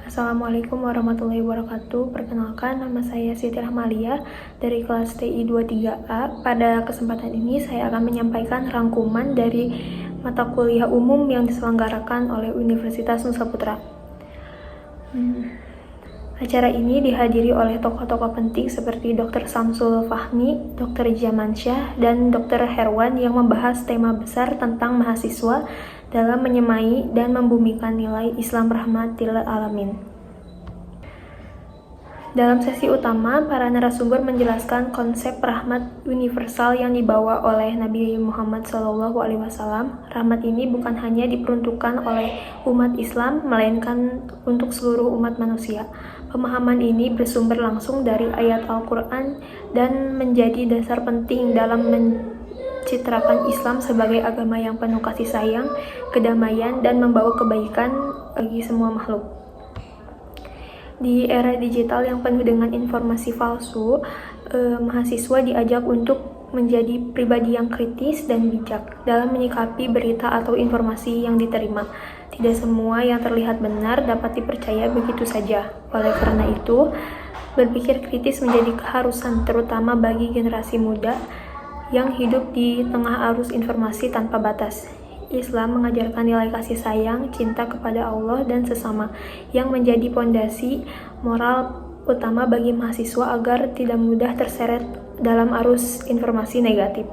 Assalamualaikum warahmatullahi wabarakatuh. Perkenalkan, nama saya Siti Rahmalia dari kelas TI 23A. Pada kesempatan ini saya akan menyampaikan rangkuman dari mata kuliah umum yang diselenggarakan oleh Universitas Nusa Putra. Acara ini dihadiri oleh tokoh-tokoh penting seperti Dr. Samsul Fahmi, Dr. Jamansyah, dan Dr. Herwan yang membahas tema besar tentang mahasiswa dalam menyemai dan membumikan nilai Islam rahmatil alamin. Dalam sesi utama, para narasumber menjelaskan konsep rahmat universal yang dibawa oleh Nabi Muhammad SAW. Rahmat ini bukan hanya diperuntukkan oleh umat Islam, melainkan untuk seluruh umat manusia. Pemahaman ini bersumber langsung dari ayat Al-Quran dan menjadi dasar penting dalam mencitrakan Islam sebagai agama yang penuh kasih sayang, kedamaian, dan membawa kebaikan bagi semua makhluk. Di era digital yang penuh dengan informasi palsu, mahasiswa diajak untuk menjadi pribadi yang kritis dan bijak dalam menyikapi berita atau informasi yang diterima. Tidak semua yang terlihat benar dapat dipercaya begitu saja. Oleh karena itu, berpikir kritis menjadi keharusan terutama bagi generasi muda yang hidup di tengah arus informasi tanpa batas. Islam mengajarkan nilai kasih sayang, cinta kepada Allah dan sesama, yang menjadi pondasi moral utama bagi mahasiswa agar tidak mudah terseret dalam arus informasi negatif.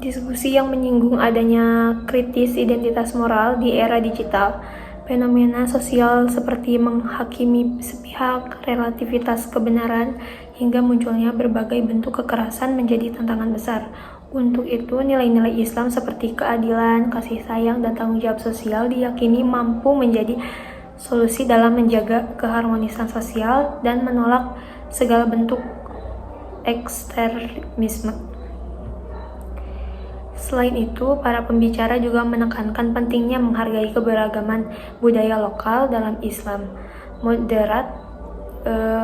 Diskusi yang menyinggung adanya kritis identitas moral di era digital, fenomena sosial seperti menghakimi sepihak, relativitas kebenaran, hingga munculnya berbagai bentuk kekerasan menjadi tantangan besar. Untuk itu, nilai-nilai Islam seperti keadilan, kasih sayang, dan tanggung jawab sosial diyakini mampu menjadi solusi dalam menjaga keharmonisan sosial dan menolak segala bentuk ekstremisme. Selain itu, para pembicara juga menekankan pentingnya menghargai keberagaman budaya lokal dalam Islam moderat,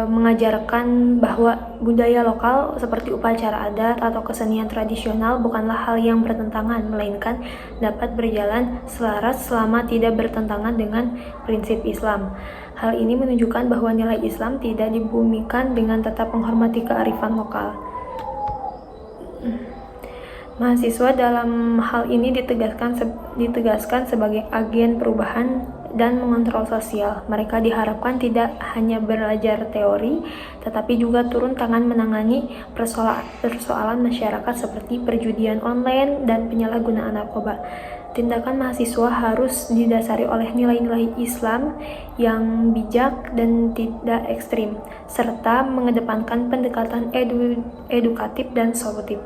mengajarkan bahwa budaya lokal seperti upacara adat atau kesenian tradisional bukanlah hal yang bertentangan, melainkan dapat berjalan selaras selama tidak bertentangan dengan prinsip Islam. Hal ini menunjukkan bahwa nilai Islam tidak dibumikan dengan tetap menghormati kearifan lokal. Mahasiswa dalam hal ini ditegaskan sebagai agen perubahan dan mengontrol sosial. Mereka diharapkan tidak hanya belajar teori, tetapi juga turun tangan menangani persoalan masyarakat seperti perjudian online dan penyalahgunaan narkoba. Tindakan mahasiswa harus didasari oleh nilai-nilai Islam yang bijak dan tidak ekstrim, serta mengedepankan pendekatan edukatif dan solutif.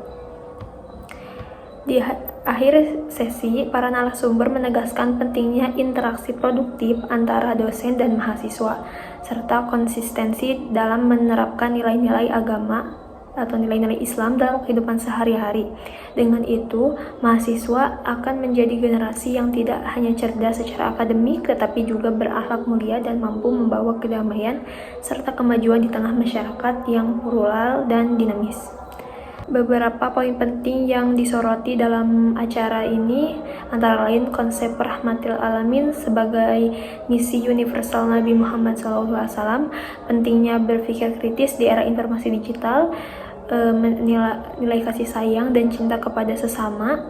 Di akhir sesi, para narasumber menegaskan pentingnya interaksi produktif antara dosen dan mahasiswa, serta konsistensi dalam menerapkan nilai-nilai agama atau nilai-nilai Islam dalam kehidupan sehari-hari. Dengan itu, mahasiswa akan menjadi generasi yang tidak hanya cerdas secara akademik, tetapi juga berakhlak mulia dan mampu membawa kedamaian serta kemajuan di tengah masyarakat yang plural dan dinamis. Beberapa poin penting yang disoroti dalam acara ini antara lain konsep rahmatil alamin sebagai misi universal Nabi Muhammad SAW, pentingnya berpikir kritis di era informasi digital, nilai kasih sayang dan cinta kepada sesama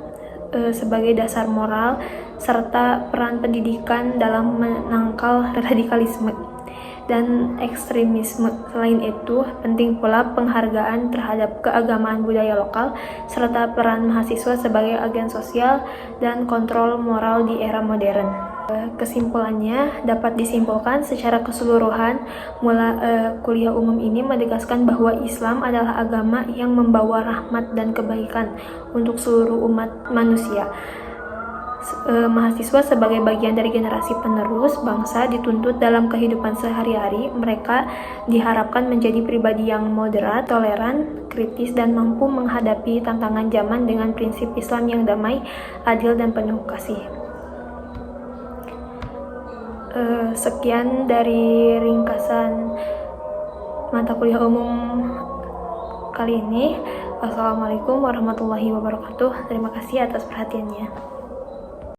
sebagai dasar moral, serta peran pendidikan dalam menangkal radikalisme dan ekstremisme. Selain itu, penting pula penghargaan terhadap keagamaan budaya lokal, serta peran mahasiswa sebagai agen sosial dan kontrol moral di era modern. Kesimpulannya, dapat disimpulkan secara keseluruhan, kuliah umum ini menegaskan bahwa Islam adalah agama yang membawa rahmat dan kebaikan untuk seluruh umat manusia. Mahasiswa sebagai bagian dari generasi penerus bangsa dituntut dalam kehidupan sehari-hari. Mereka diharapkan menjadi pribadi yang moderat, toleran, kritis, dan mampu menghadapi tantangan zaman dengan prinsip Islam yang damai, adil, dan penuh kasih. Sekian dari ringkasan mata kuliah umum kali ini. Wassalamualaikum warahmatullahi wabarakatuh. Terima kasih atas perhatiannya.